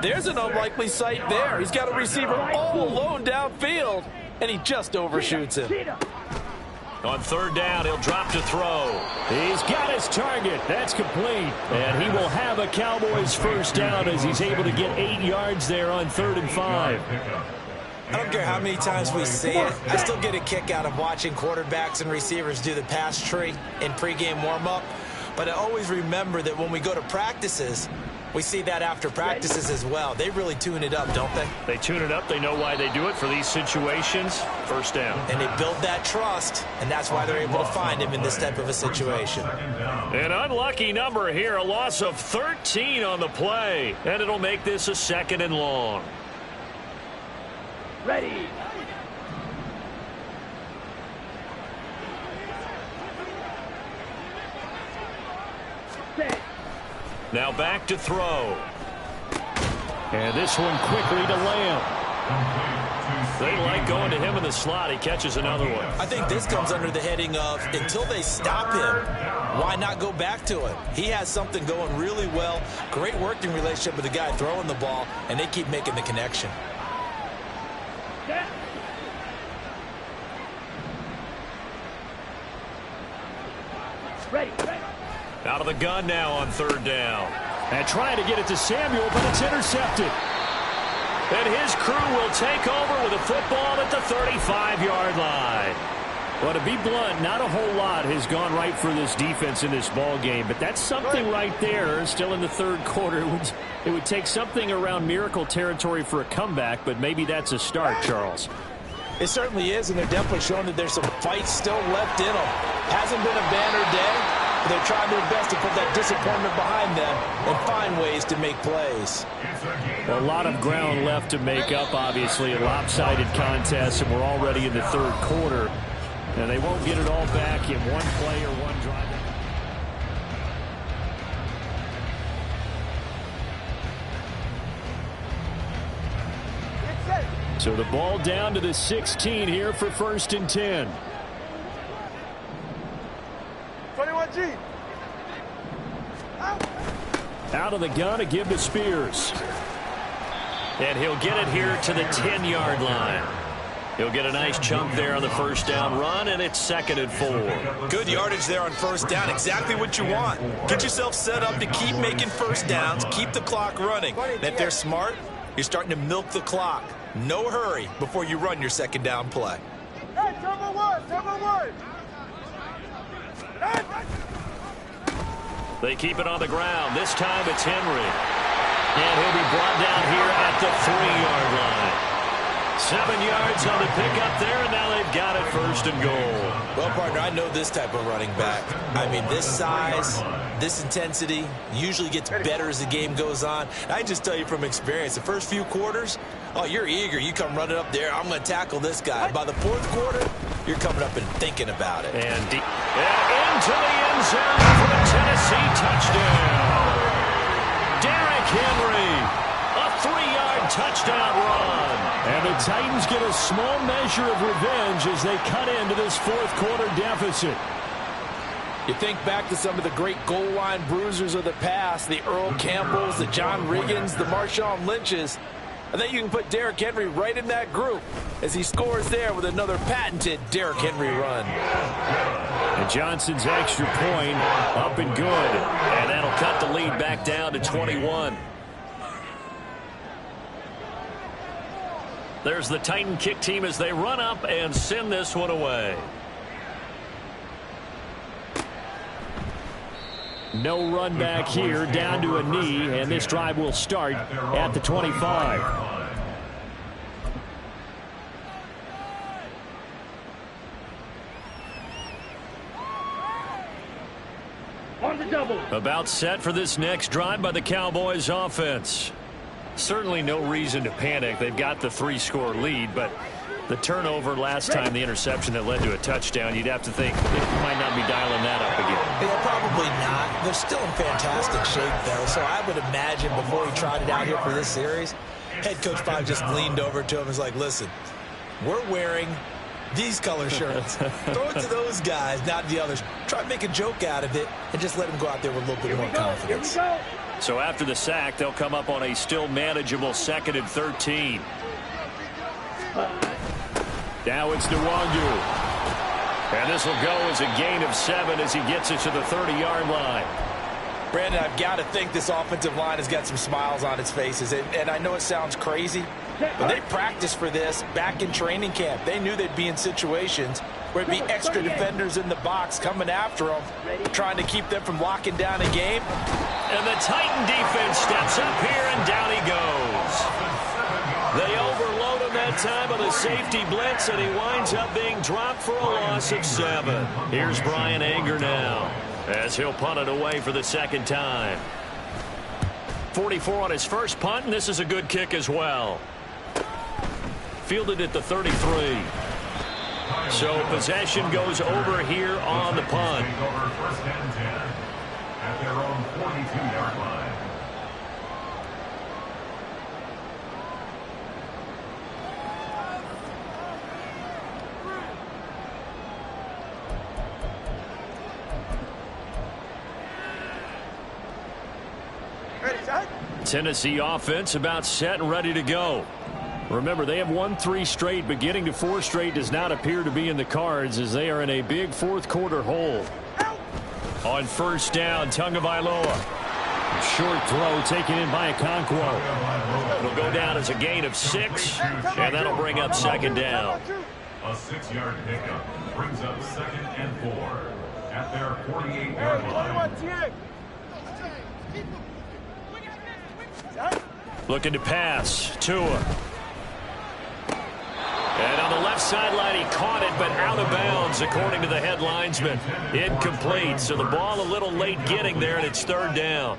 there's an unlikely sight there. He's got a receiver all alone downfield, and he just overshoots him. On third down, he'll drop to throw. He's got his target. That's complete. And he will have a Cowboys first down as he's able to get 8 yards there on 3rd and 5. I don't care how many times we say it, I still get a kick out of watching quarterbacks and receivers do the pass tree in pregame warm-up. But I always remember that when we go to practices, we see that after practices as well. They really tune it up, don't they? They tune it up. They know why they do it for these situations. First down. And they build that trust, and that's why they're able to find him in this type of a situation. An unlucky number here, a loss of 13 on the play. And it'll make this a 2nd and long. Ready. Set. Now back to throw. And this one quickly to Lamb. They like going to him in the slot. He catches another one. I think this comes under the heading of until they stop him, why not go back to him? He has something going really well. Great working relationship with the guy throwing the ball, and they keep making the connection. Set. Ready. Out of the gun now on 3rd down. And trying to get it to Samuel, but it's intercepted. And his crew will take over with a football at the 35-yard line. Well, to be blunt, not a whole lot has gone right for this defense in this ball game, but that's something right there. Still in the 3rd quarter, it would take something around miracle territory for a comeback, but maybe that's a start, Charles. It certainly is, and they're definitely showing that there's some fight still left in them. Hasn't been a banner day. They're trying their best to put that disappointment behind them and find ways to make plays. Well, a lot of ground left to make up, obviously. A lopsided contest, and we're already in the 3rd quarter. And they won't get it all back in one play or one drive. So the ball down to the 16 here for 1st and 10. 21G. Out of the gun to give to Spears. And he'll get it here to the 10-yard line. He'll get a nice chunk there on the first down run, and it's 2nd and 4. Good yardage there on first down. Exactly what you want. Get yourself set up to keep making first downs, keep the clock running. And if they're smart, you're starting to milk the clock. No hurry before you run your 2nd down play. Hey, number one. They keep it on the ground. This time it's Henry. And he'll be brought down here at the 3-yard line. 7 yards on the pickup there, and now they've got it 1st and goal. Well, partner, I know this type of running back. I mean, this size, this intensity usually gets better as the game goes on. I just tell you from experience, the first few quarters, oh, you're eager. You come running up there, I'm going to tackle this guy. By the 4th quarter, you're coming up and thinking about it. And into the end zone for the Tennessee touchdown. Derrick Henry, a 3-yard touchdown run. And the Titans get a small measure of revenge as they cut into this 4th quarter deficit. You think back to some of the great goal line bruisers of the past, the Earl Campbells, the John Riggins, the Marshawn Lynches. I think you can put Derrick Henry right in that group as he scores there with another patented Derrick Henry run. And Johnson's extra point up and good. And that'll cut the lead back down to 21. There's the Titan kick team as they run up and send this one away. No run back here, down to a knee, and this drive will start at the 25. On the double. About set for this next drive by the Cowboys offense. Certainly no reason to panic. They've got the 3-score lead, but the turnover last time, the interception that led to a touchdown, you'd have to think they might not be dialing that up again. Yeah, probably not. They're still in fantastic shape, though, so I would imagine before he tried it out here for this series, head coach probably just leaned over to him and was like, listen, we're wearing these color shirts. Throw it to those guys, not the others. Try to make a joke out of it and just let them go out there with a little bit more confidence. Here we go. So after the sack, they'll come up on a still manageable 2nd and 13. Now it's Nwangu. And this will go as a gain of 7 as he gets it to the 30-yard line. Brandon, I've got to think this offensive line has got some smiles on its faces. And I know it sounds crazy, but they practiced for this back in training camp. They knew they'd be in situations where it'd be extra defenders in the box coming after them, trying to keep them from locking down a game. And the Titan defense steps up here, and down he goes. They overload him that time on a safety blitz, and he winds up being dropped for a loss of 7. Here's Brian Anger now, as he'll punt it away for the second time. 44 on his first punt, and this is a good kick as well. Fielded at the 33. So possession goes over here on the punt. First and 10 at their own 42-yard line. Tennessee offense about set and ready to go. Remember, they have won 3 straight, but getting to 4 straight does not appear to be in the cards as they are in a big fourth quarter hole. On first down, Tagovailoa. Short throw taken in by Okonkwo. It'll go down as a gain of 6, and that'll bring up second down. A 6-yard pickup brings up 2nd and 4 at their 48-yard line. Looking to pass. Tua. And on the left sideline, he caught it, but out of bounds, according to the head linesman. Incomplete, so the ball a little late getting there, and it's third down.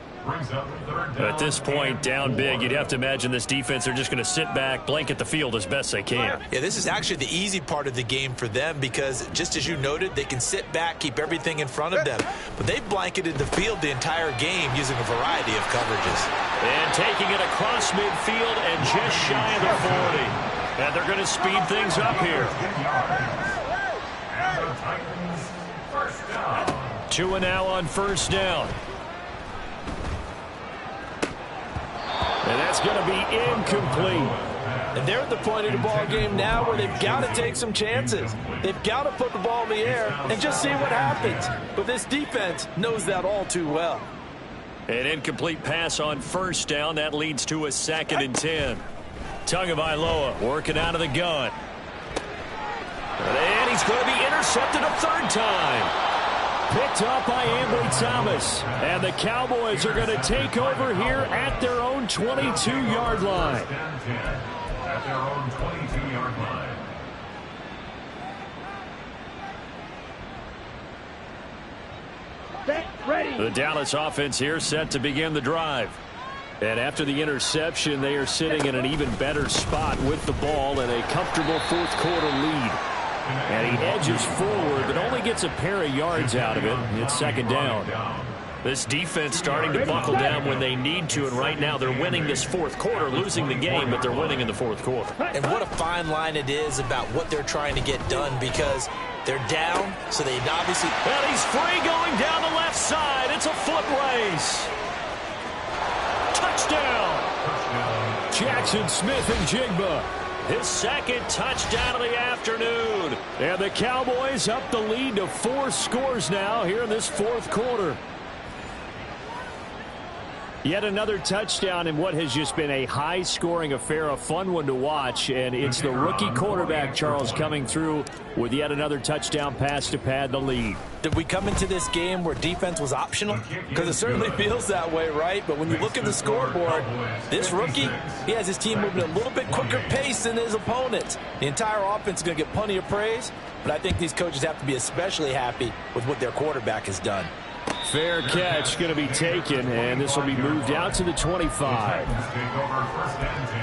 At this point, down big, you'd have to imagine this defense are just going to sit back, blanket the field as best they can. Yeah, this is actually the easy part of the game for them because, just as you noted, they can sit back, keep everything in front of them. But they've blanketed the field the entire game using a variety of coverages. And taking it across midfield and just shy of the 40. And they're going to speed things up here. And the Titans first down. Tua now on first down. And that's going to be incomplete. And they're at the point of the ball game now where they've got to take some chances. They've got to put the ball in the air and just see what happens. But this defense knows that all too well. An incomplete pass on first down. That leads to a 2nd and 10. Tagovailoa working out of the gun. And he's going to be intercepted a 3rd time. Picked up by Ambry Thomas. And the Cowboys are going to take over here at their own 22-yard line. At their own 22-yard line. Ready. The Dallas offense here set to begin the drive. And after the interception, they are sitting in an even better spot with the ball and a comfortable fourth quarter lead. And he edges forward, but only gets a pair of yards out of it. It's second down. This defense starting to buckle down when they need to, and right now they're winning this fourth quarter, losing the game, but they're winning in the fourth quarter. And what a fine line it is about what they're trying to get done because they're down, so they obviously... And he's free going down the left side. It's a foot race. Touchdown. Jackson Smith-Njigba. His second touchdown of the afternoon. And the Cowboys up the lead to 4 scores now here in this fourth quarter. Yet another touchdown in what has just been a high-scoring affair, a fun one to watch. And it's the rookie quarterback, Charles, coming through with yet another touchdown pass to pad the lead. Did we come into this game where defense was optional? Because it certainly feels that way, right? But when you look at the scoreboard, this rookie, he has his team moving at a little bit quicker pace than his opponents. The entire offense is going to get plenty of praise, but I think these coaches have to be especially happy with what their quarterback has done. Fair catch going to be taken, and this will be moved out to the 25. Titans take over first and 10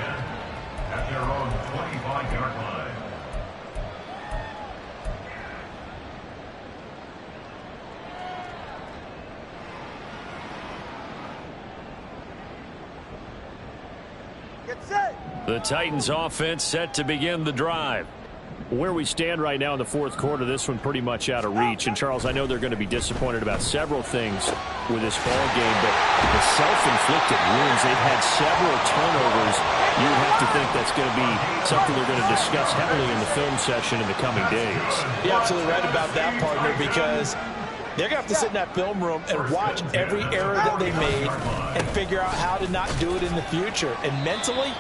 at their own 25-yard line. Get set. The Titans offense set to begin the drive. Where we stand right now in the fourth quarter, this one pretty much out of reach. And, Charles, I know they're going to be disappointed about several things with this ball game, but the self-inflicted wounds, they've had several turnovers. You have to think that's going to be something they're going to discuss heavily in the film session in the coming days. You're absolutely right about that, partner, because they're going to have to sit in that film room and watch every error that they made and figure out how to not do it in the future. And mentally,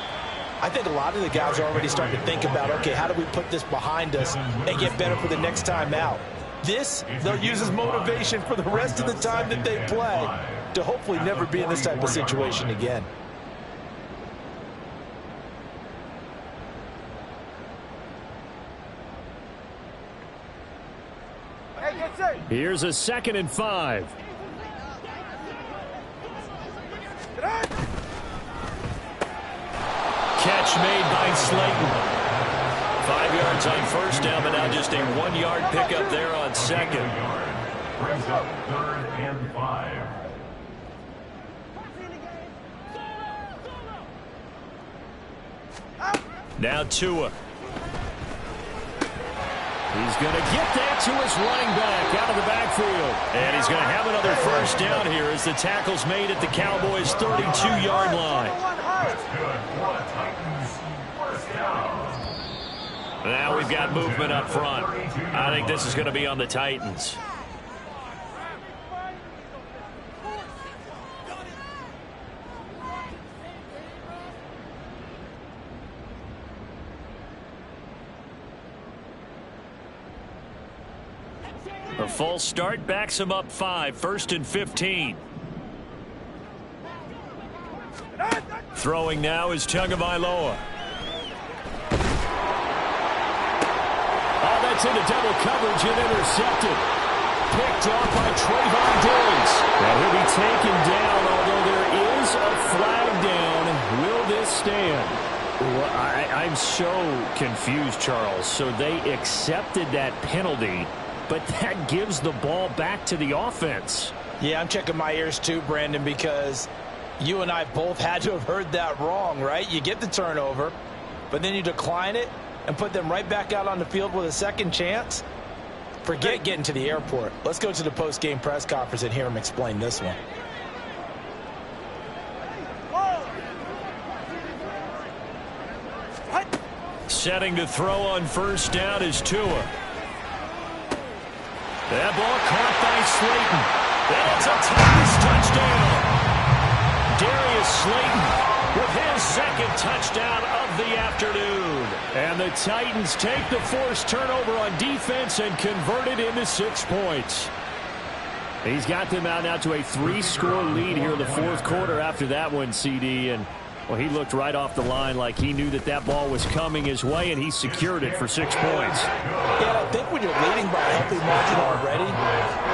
I think a lot of the guys are already starting to think about, okay, how do we put this behind us and get better for the next time out? This, they'll use as motivation for the rest of the time that they play to hopefully never be in this type of situation again. Here's a 2nd and 5. Catch made by Slayton. 5 yards on first down, but now just a 1-yard pickup there on second. Brings up 3rd and 5. Now Tua. He's going to get that to his running back out of the backfield. And he's going to have another first down here as the tackle's made at the Cowboys' 32-yard line. That's good for the Titans. First down. Now we've got movement up front. I think this is going to be on the Titans. A false start backs him up 5, 1st and 15. Throwing now is Tagovailoa. Oh, that's into double coverage and intercepted. Picked off by Trayvon Diggs. Now he'll be taken down, although there is a flag down. Will this stand? Well, I'm so confused, Charles. So they accepted that penalty, but that gives the ball back to the offense. Yeah, I'm checking my ears too, Brandon, because you and I both had to have heard that wrong, right? You get the turnover, but then you decline it and put them right back out on the field with a second chance. Forget getting to the airport. Let's go to the post-game press conference and hear him explain this one. Setting to throw on first down is Tua. That ball caught by Slayton. That's a Titans touchdown. Darius Slayton with his 2nd touchdown of the afternoon. And the Titans take the forced turnover on defense and convert it into 6 points. He's got them out now to a 3-score lead here in the fourth quarter after that one, CD. And, well, he looked right off the line like he knew that that ball was coming his way, and he secured it for 6 points. Yeah, I think when you're leading by a healthy margin already,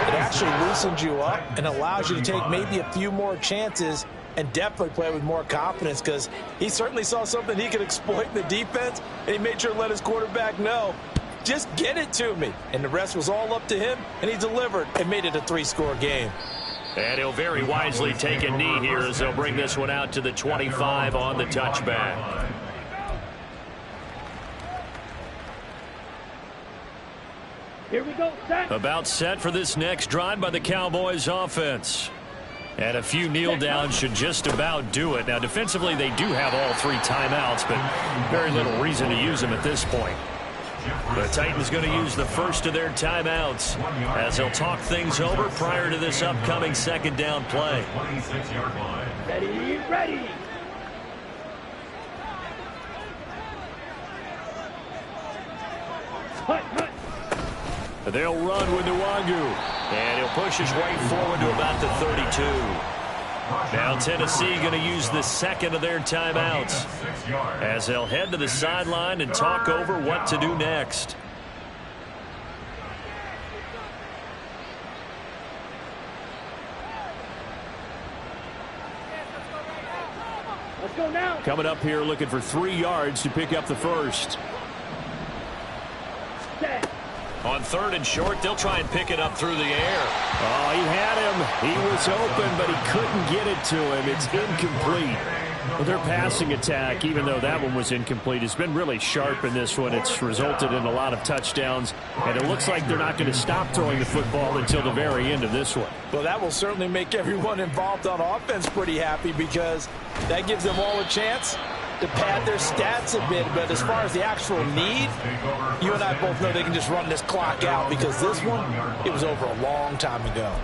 it actually loosens you up and allows you to take maybe a few more chances and definitely play with more confidence, because he certainly saw something he could exploit in the defense, and he made sure to let his quarterback know, just get it to me. And the rest was all up to him, and he delivered and made it a 3-score game. And he'll very wisely take a knee here as they'll bring this one out to the 25 on the touchback. Here we go, set. About set for this next drive by the Cowboys offense. And a few kneel downs should just about do it. Now, defensively, they do have all 3 timeouts, but very little reason to use them at this point. The Titans going to use the first of their timeouts as they'll talk things over prior to this upcoming 2nd down play. 26-yard line. Ready, ready. Hut, hut. They'll run with Nwangu, and he'll push his way forward to about the 32. Now Tennessee going to use the 2nd of their timeouts as they'll head to the sideline and talk over what to do next. Let's go now. Coming up here looking for 3 yards to pick up the first. Set. On 3rd and short, they'll try and pick it up through the air. Oh, he had him. He was open, but he couldn't get it to him. It's incomplete. Well, their passing attack, even though that one was incomplete, has been really sharp in this one. It's resulted in a lot of touchdowns, and it looks like they're not going to stop throwing the football until the very end of this one. Well, that will certainly make everyone involved on offense pretty happy, because that gives them all a chance to pad their stats a bit. But as far as the actual need, you and I both know they can just run this clock out, because this one, it was over a long time ago.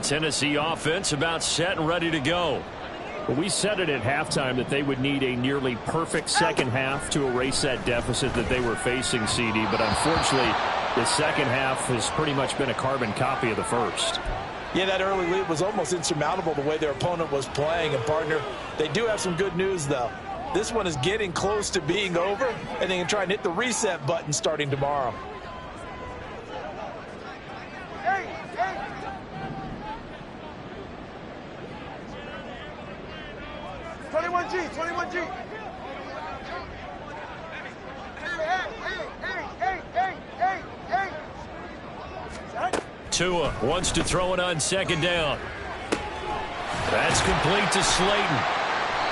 Tennessee offense about set and ready to go. But we said it at halftime that they would need a nearly perfect second half to erase that deficit that they were facing, CD. But unfortunately, the second half has pretty much been a carbon copy of the first. Yeah, that early lead was almost insurmountable the way their opponent was playing. And, partner, they do have some good news, though. This one is getting close to being over, and they can try and hit the reset button starting tomorrow. Hey, hey. 21G, 21G. Tua wants to throw it on second down. That's complete to Slayton.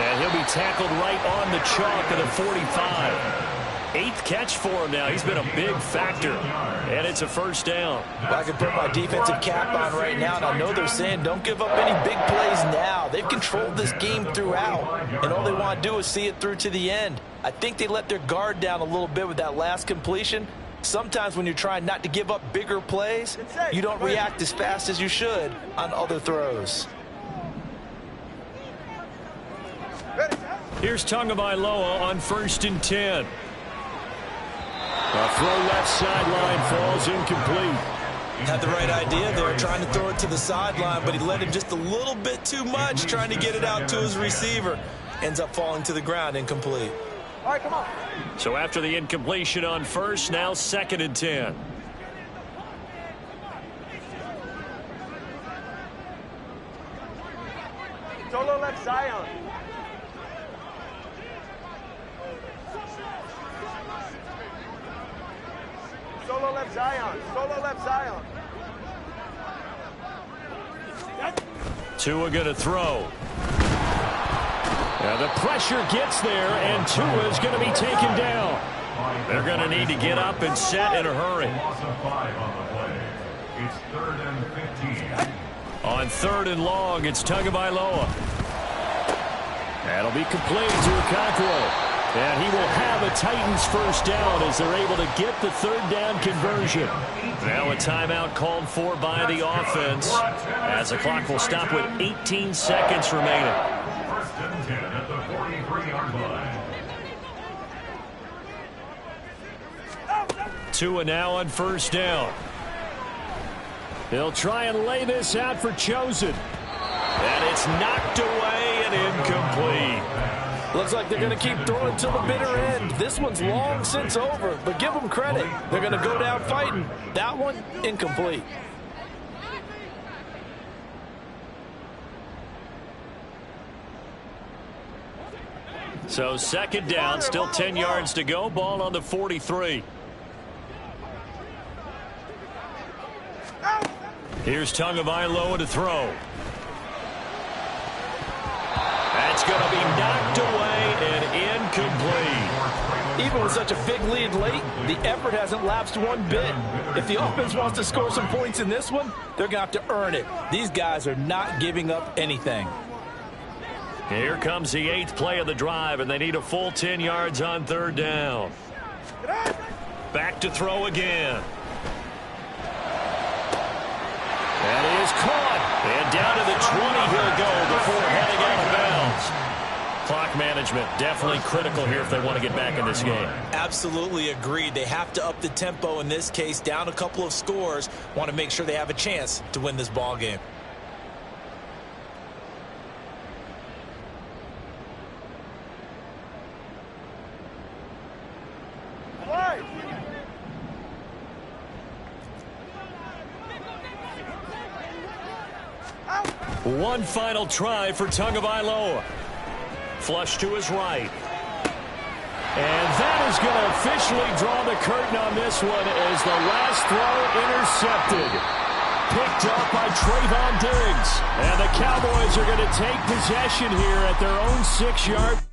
And he'll be tackled right on the chalk of the 45. 8th catch for him now. He's been a big factor. And it's a first down. Well, I can put my defensive cap on right now, and I know they're saying don't give up any big plays now. They've controlled this game throughout, and all they want to do is see it through to the end. I think they let their guard down a little bit with that last completion. Sometimes when you're trying not to give up bigger plays, you don't react as fast as you should on other throws. Here's Tagovailoa on 1st and 10. A throw left sideline, falls incomplete. Had the right idea there, trying to throw it to the sideline, but he let him just a little bit too much, trying to get it out to his receiver. Ends up falling to the ground, incomplete. All right, come on. So after the incompletion on 1st, now 2nd and 10. Solo left Zion. Solo left Zion. Solo left Zion. Tua going to throw. Now the pressure gets there, and Tua's going to be taken down. They're going to need to get up and set in a hurry. Loss of 5 on the play. It's 3rd and 15. On 3rd and long, it's Tagovailoa. That'll be complete to Okonkwo. And he will have a Titans first down as they're able to get the 3rd down conversion. Now a timeout called for by the offense as the clock will stop with 18 seconds remaining. 1st and 10 at the 43-yard line. Tua now on 1st down. He'll try and lay this out for Chosen. And it's knocked away and incomplete. Looks like they're going to keep throwing till the bitter end. This one's long since over, but give them credit. They're going to go down fighting. That one, incomplete. So 2nd down, still 10 yards to go. Ball on the 43. Here's Tagovailoa to throw. That's going to be knocked away and incomplete. Even with such a big lead late, the effort hasn't lapsed one bit. If the offense wants to score some points in this one, they're going to have to earn it. These guys are not giving up anything. Here comes the 8th play of the drive, and they need a full 10 yards on 3rd down. Back to throw again. And he is caught. And down to the 20 he'll go before heading out of bounds. Clock management definitely critical here if they want to get back in this game. Absolutely agreed. They have to up the tempo in this case, down a couple of scores. Want to make sure they have a chance to win this ball game. One final try for Tagovailoa. Flush to his right. And that is going to officially draw the curtain on this one as the last throw intercepted. picked up by Trayvon Diggs. And the Cowboys are going to take possession here at their own 6-yard.